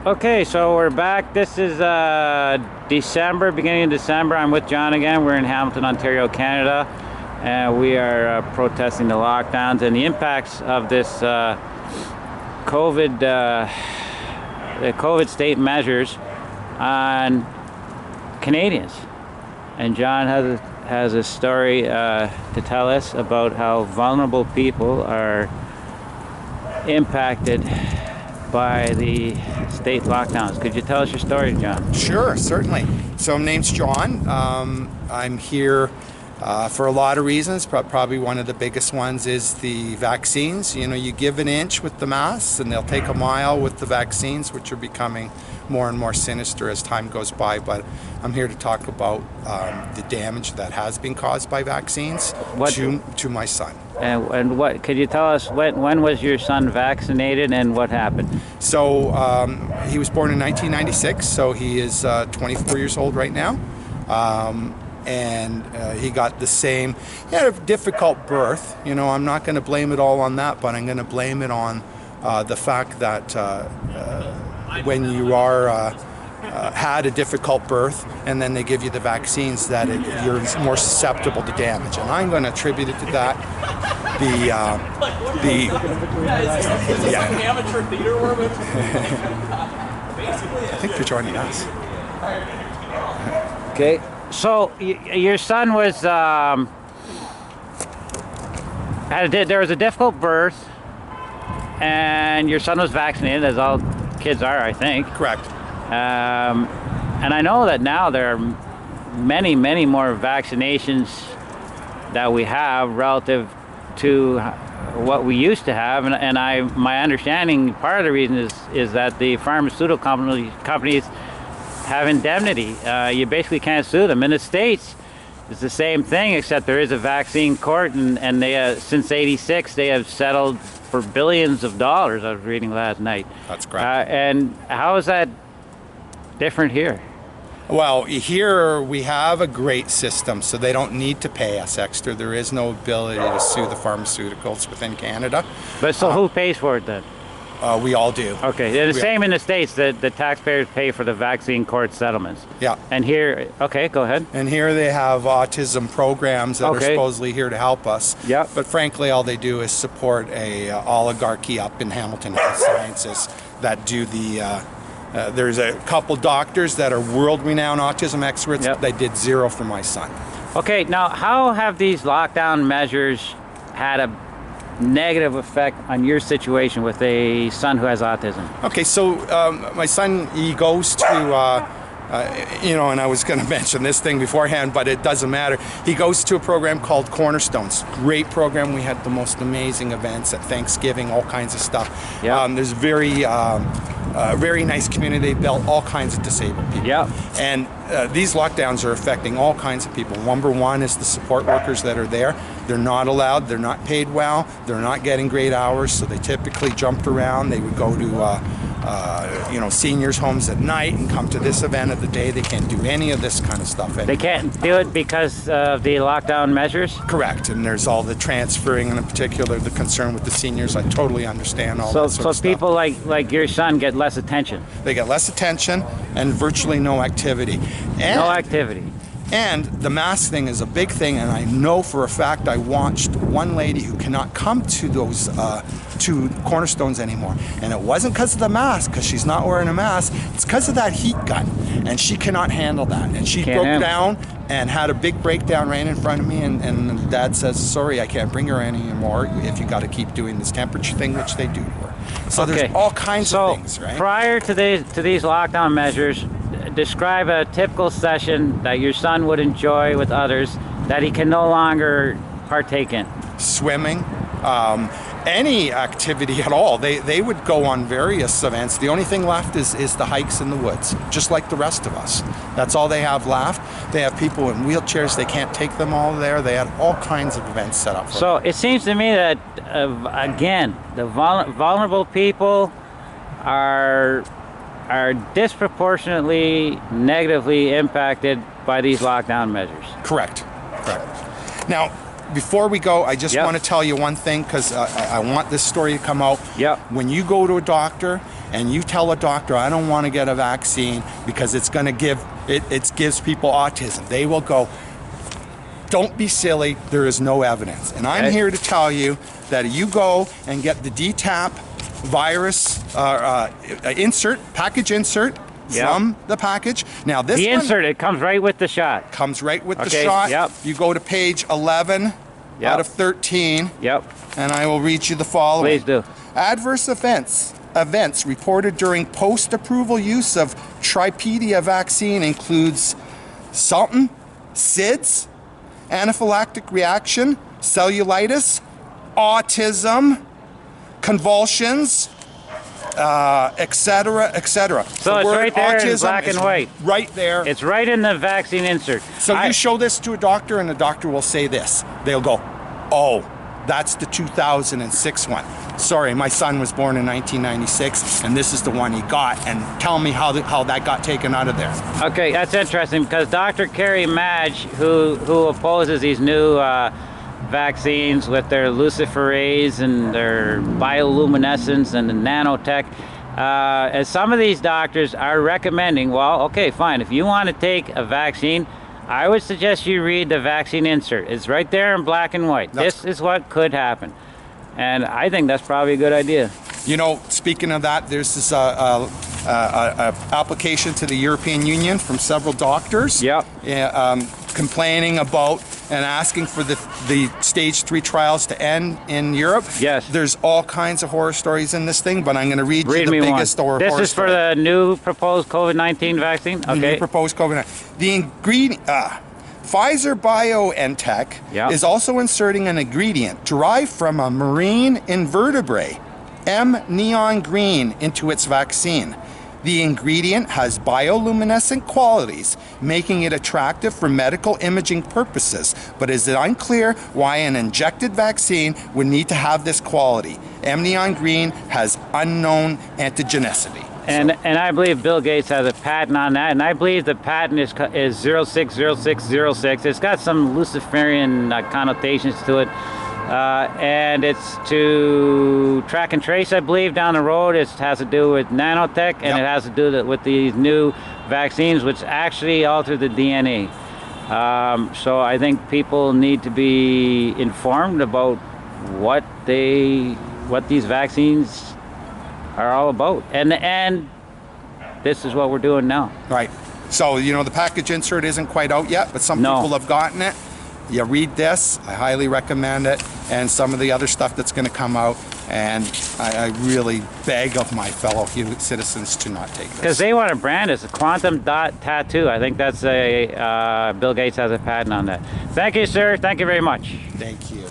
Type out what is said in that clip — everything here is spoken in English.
Okay, so we're back. This is December, beginning of December. I'm with John again. We're in Hamilton, Ontario, Canada, and we are protesting the lockdowns and the impacts of this COVID, the COVID state measures on Canadians. And John has a story to tell us about how vulnerable people are impacted by the state lockdowns. Could you tell us your story, John? Sure, certainly. So my name's John. I'm here for a lot of reasons. Probably one of the biggest ones is the vaccines. You know, you give an inch with the masks and they'll take a mile with the vaccines, which are becoming more and more sinister as time goes by. But I'm here to talk about the damage that has been caused by vaccines to my son. And what could you tell us? When was your son vaccinated, and what happened? So he was born in 1996, so he is 24 years old right now. And he got the same. He had a difficult birth. You know, I'm not going to blame it all on that, but I'm going to blame it on the fact that when you are had a difficult birth and then they give you the vaccines, that you're more susceptible to damage. And I'm going to attribute it to that. Amateur theater woman. I think you're joining us. Okay. So your son was there was a difficult birth, and your son was vaccinated, as all kids are, I think. Correct. And I know that now there are many more vaccinations that we have relative to what we used to have, and my understanding, part of the reason is that the pharmaceutical companies have indemnity. You basically can't sue them. In the States, it's the same thing, except there is a vaccine court, and they since '86 they have settled for billions of dollars. I was reading last night. That's correct. And how is that different here? Well, here we have a great system, so they don't need to pay us extra. There is no ability to sue the pharmaceuticals within Canada. But so who pays for it then? We all do. Okay, the same in the States, the taxpayers pay for the vaccine court settlements. Yeah. And here, okay, go ahead. And here they have autism programs that are supposedly here to help us. Yeah. But frankly, all they do is support a oligarchy up in Hamilton Health Sciences that do the there's a couple doctors that are world-renowned autism experts. Yep. They did zero for my son. Okay, now how have these lockdown measures had a negative effect on your situation with a son who has autism? Okay, so my son, he goes to, you know, and I was going to mention this thing beforehand, but it doesn't matter. He goes to a program called Cornerstones. Great program. We had the most amazing events at Thanksgiving, all kinds of stuff. Yeah. There's very nice community. They built all kinds of disabled people. Yeah. And these lockdowns are affecting all kinds of people. Number one is the support workers that are there. They're not allowed. They're not paid well. They're not getting great hours, so they typically jumped around. They would go to you know, seniors' homes at night and come to this event of the day. They can't do any of this kind of stuff anymore. They can't do it because of the lockdown measures? Correct, and there's all the transferring, and in particular the concern with the seniors. I totally understand all that sort of stuff. So people like your son get less attention? They get less attention and virtually no activity. No activity. And the mask thing is a big thing, and I know for a fact I watched one lady who cannot come to those to Cornerstones anymore. And it wasn't because of the mask, because she's not wearing a mask. It's because of that heat gun, and she cannot handle that. And she broke down and had a big breakdown right in front of me, and Dad says, sorry, I can't bring her anymore if you got to keep doing this temperature thing, which they do to her. So there's all kinds of things, right? Prior to these lockdown measures, describe a typical session that your son would enjoy with others that he can no longer partake in. Swimming, any activity at all. They would go on various events. The only thing left is the hikes in the woods, just like the rest of us. That's all they have left. They have people in wheelchairs. They can't take them all there. They had all kinds of events set up for them. It seems to me that, again, the vulnerable people are disproportionately negatively impacted by these lockdown measures. Correct. Now, before we go, I just want to tell you one thing, because I want this story to come out. Yep. When you go to a doctor and you tell a doctor, I don't want to get a vaccine because it's going to give, it gives people autism, they will go, don't be silly, there is no evidence. And I'm here to tell you that you go and get the DTaP virus package insert from the package. Now this the insert, it comes right with the shot. Comes right with the shot. Yep. You go to page 11 out of 13. Yep. And I will read you the following. Please do. Adverse events reported during post-approval use of Tripedia vaccine includes something, SIDS, anaphylactic reaction, cellulitis, autism, convulsions, etc., etc. So it's right there in black and white. Right there. It's right in the vaccine insert. So you show this to a doctor, and the doctor will say this. They'll go, oh, that's the 2006 one. Sorry, my son was born in 1996, and this is the one he got. And tell me how that got taken out of there. Okay, that's interesting, because Dr. Kerry Madge, who opposes these new vaccines with their luciferase and their bioluminescence and the nanotech, as some of these doctors are recommending, well, okay, fine, if you want to take a vaccine, I would suggest you read the vaccine insert. It's right there in black and white. This is what could happen. And I think that's probably a good idea. You know, speaking of that, there's this application to the European Union from several doctors. Yep. Complaining about and asking for the stage 3 trials to end in Europe. Yes. There's all kinds of horror stories in this thing, but I'm going to read you the biggest horror story. This is for the new proposed COVID-19 vaccine? Okay. The new proposed COVID-19. The ingredient, Pfizer BioNTech is also inserting an ingredient derived from a marine invertebrate, M. neon green, into its vaccine. The ingredient has bioluminescent qualities, making it attractive for medical imaging purposes, but it is unclear why an injected vaccine would need to have this quality. M. neon green has unknown antigenicity. And I believe Bill Gates has a patent on that, and I believe the patent is 060606. It's got some Luciferian connotations to it. And it's to track and trace, I believe, down the road. It has to do with nanotech, and it has to do with these new vaccines, which actually alter the DNA. So I think people need to be informed about what these vaccines are all about. And this is what we're doing now. Right. So, you know, the package insert isn't quite out yet, but some people have gotten it. You read this, I highly recommend it, and some of the other stuff that's going to come out, and I really beg of my fellow citizens to not take this. Because they want to brand it as a quantum dot tattoo. I think that's Bill Gates has a patent on that. Thank you, sir. Thank you very much. Thank you.